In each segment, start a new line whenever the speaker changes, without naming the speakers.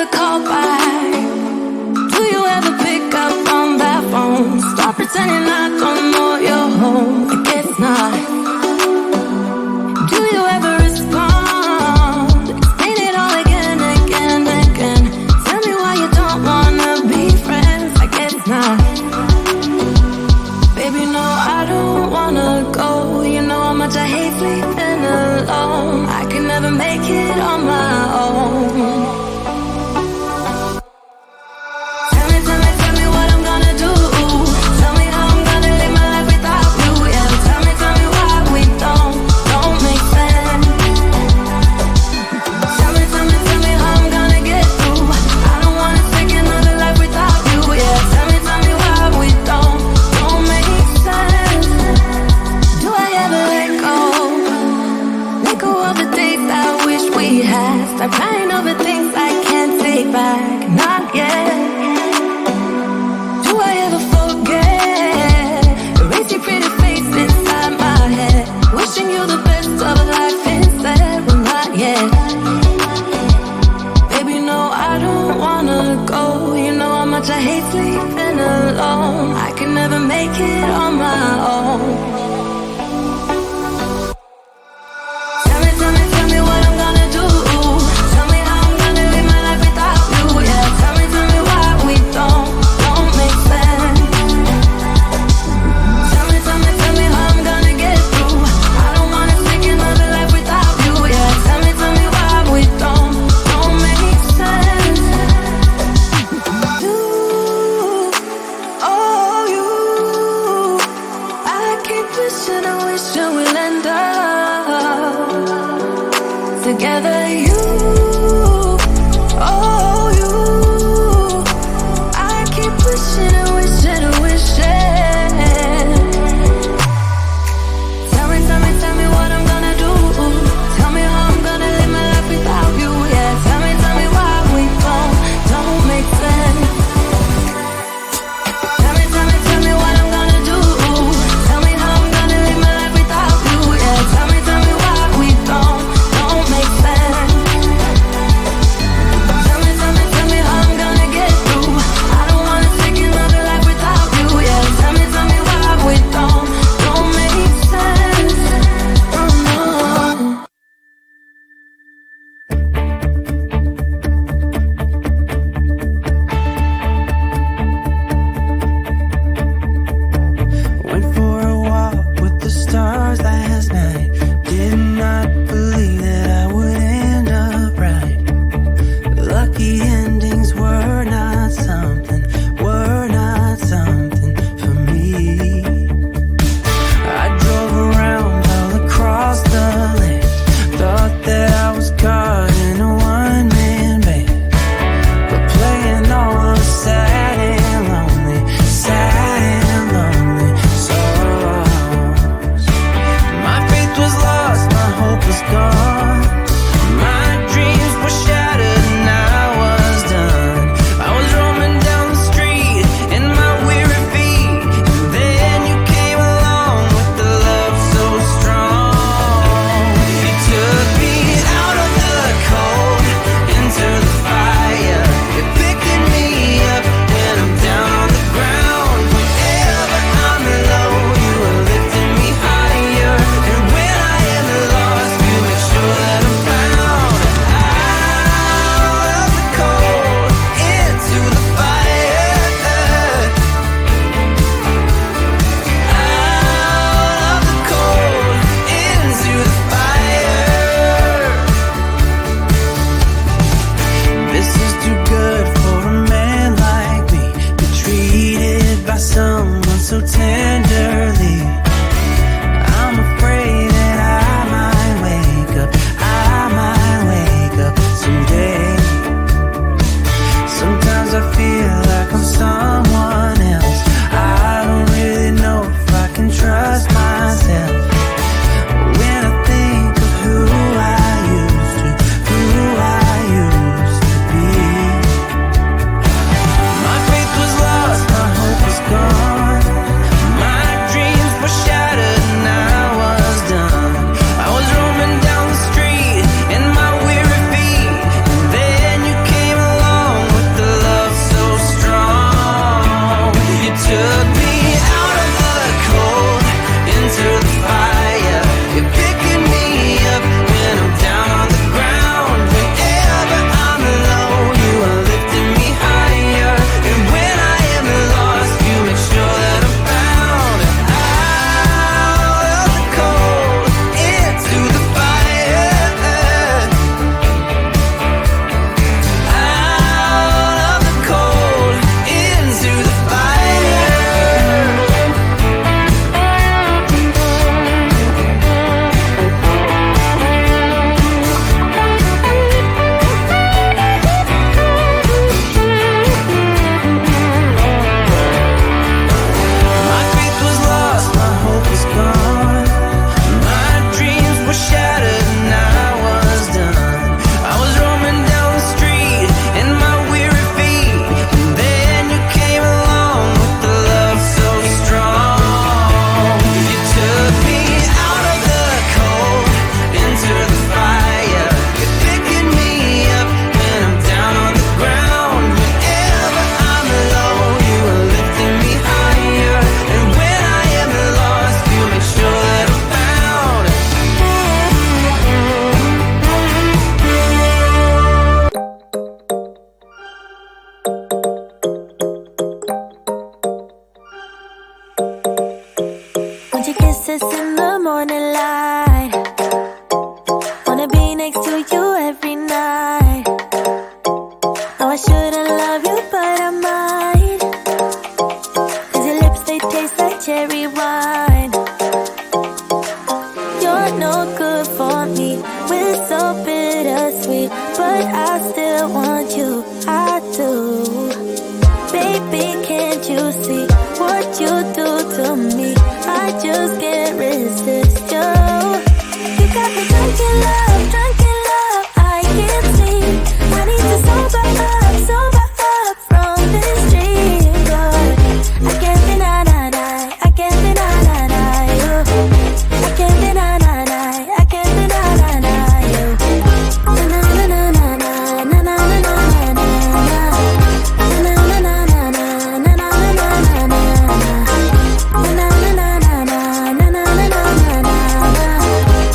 ever call back? Do you ever pick up on that phone? Stop pretending I don't know you're home. I guess not. Do you ever respond? Explain it all again, again, again. Tell me why you don't wanna be friends. I guess not. Baby, no, I don't wanna go. You know how much I hate sleeping alone. I can never make it on my own. Tell me what I'm gonna do. Tell me how I'm gonna live my life without you. Yeah, tell me why we don't make sense. Tell me how I'm gonna get through. I don't wanna take another life without you. Yeah, tell me why we don't make sense. Do I ever let go? Let go of the days I wish we had. Stop crying over things I can't take back. Not yet. Do I ever forget? Erase your pretty face inside my head. Wishing you the best of life instead. Well, not yet. Baby, no, I don't wanna go. You know how much I hate sleeping alone. I can never make it on my own. Tell me what I'm gonna do. Tell me how I'm gonna live my life without you. Yeah, tell me why we don't make sense. Tell me how I'm gonna get through. I don't wanna take another life without you. Yeah, tell me why we don't make sense. You, oh you, I keep wishing and wishing we'll end up together. You, oh you, I keep wishing and wishing and wishing. Tell me what I'm gonna do. Tell me how I'm gonna live my life without you. Yeah, tell me why we don't make sense. Tell me what I'm gonna do. Tell me how I'm gonna live my life without you. Yeah, tell me why we don't make sense. next to you every night. No, I shouldn't love you, but I might. 'Cause your lips, they taste like cherry wine. You're no good for me, we're so bittersweet, but I still want you, I do. Baby, can't you see what you do to me? I just can't resist you. You got me drunk in love, I can't sleep. I need to sober up from this dream, but I can't deny, I can't deny you. I can't deny, I can't deny you. Na na na na na na na na na na. Na na na na na na na na na na.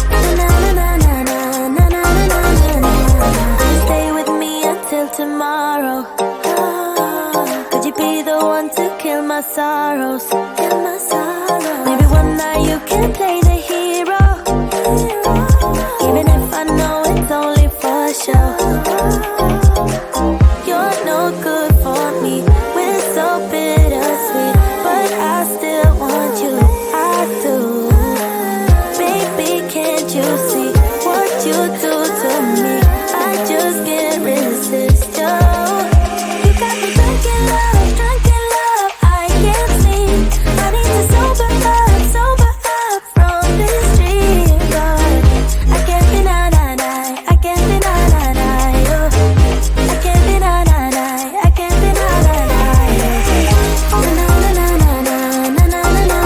Na na na na na na na na na na. Stay with me until tomorrow. Could you be the one to kill my sorrows? Maybe one night you can play the hero, even if I know it's only for show. You're no good for me, we're so bittersweet, but I still want you, I do. Baby, can't you see what you do to me? I just can't resist you. You got me drunk in love, I can't sleep. I need to sober up from this dream, but I can't deny, I can't deny you. I can't deny, I can't deny you. Na na na na na na na na na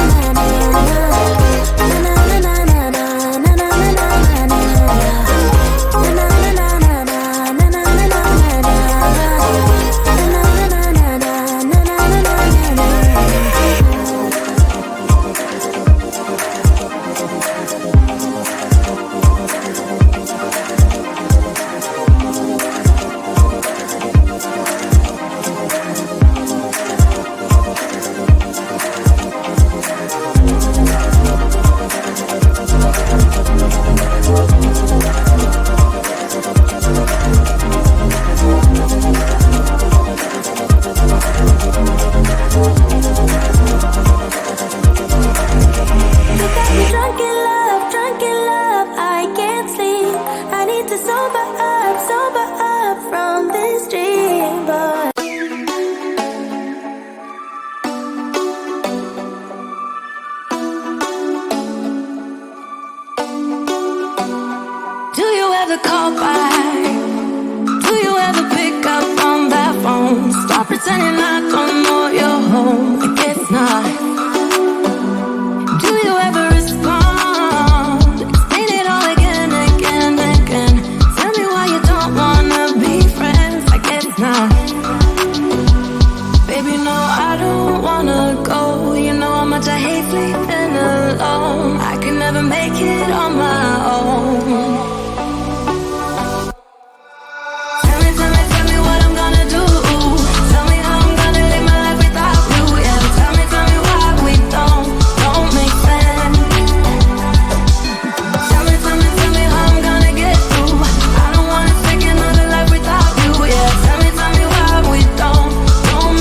drunk in love, I can't sleep. I need to sober up from this dream, but do you ever call back? Do you ever pick up on that phone? Stop pretending I don't know you're home. Like it's not. Do you ever respond? Explain it all again. Tell me why you don't wanna be friends. Like it's not. Baby, no, I don't wanna go. You know how much I hate sleeping alone. I can never make it on my own. Tell me what I'm gonna do. Tell me how I'm gonna live my life without you. Yeah, tell me why we don't make sense. Tell me how I'm gonna get through. I don't wanna take another life without you. Yeah, tell me why we don't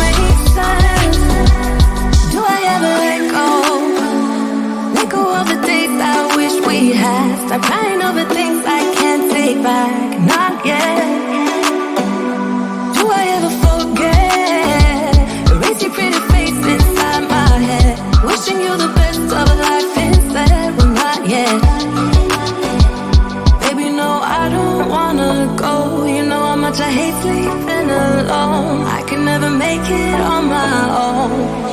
make sense. Do I ever let go of the days I wish we had? Stop crying over things I can't take back. Not yet. Do I ever forget? Erase your pretty face inside my head. Wishing you the best of life instead. Well, not yet. Baby, no, I don't wanna go. You know how much I hate sleeping alone. I can never make it on my own.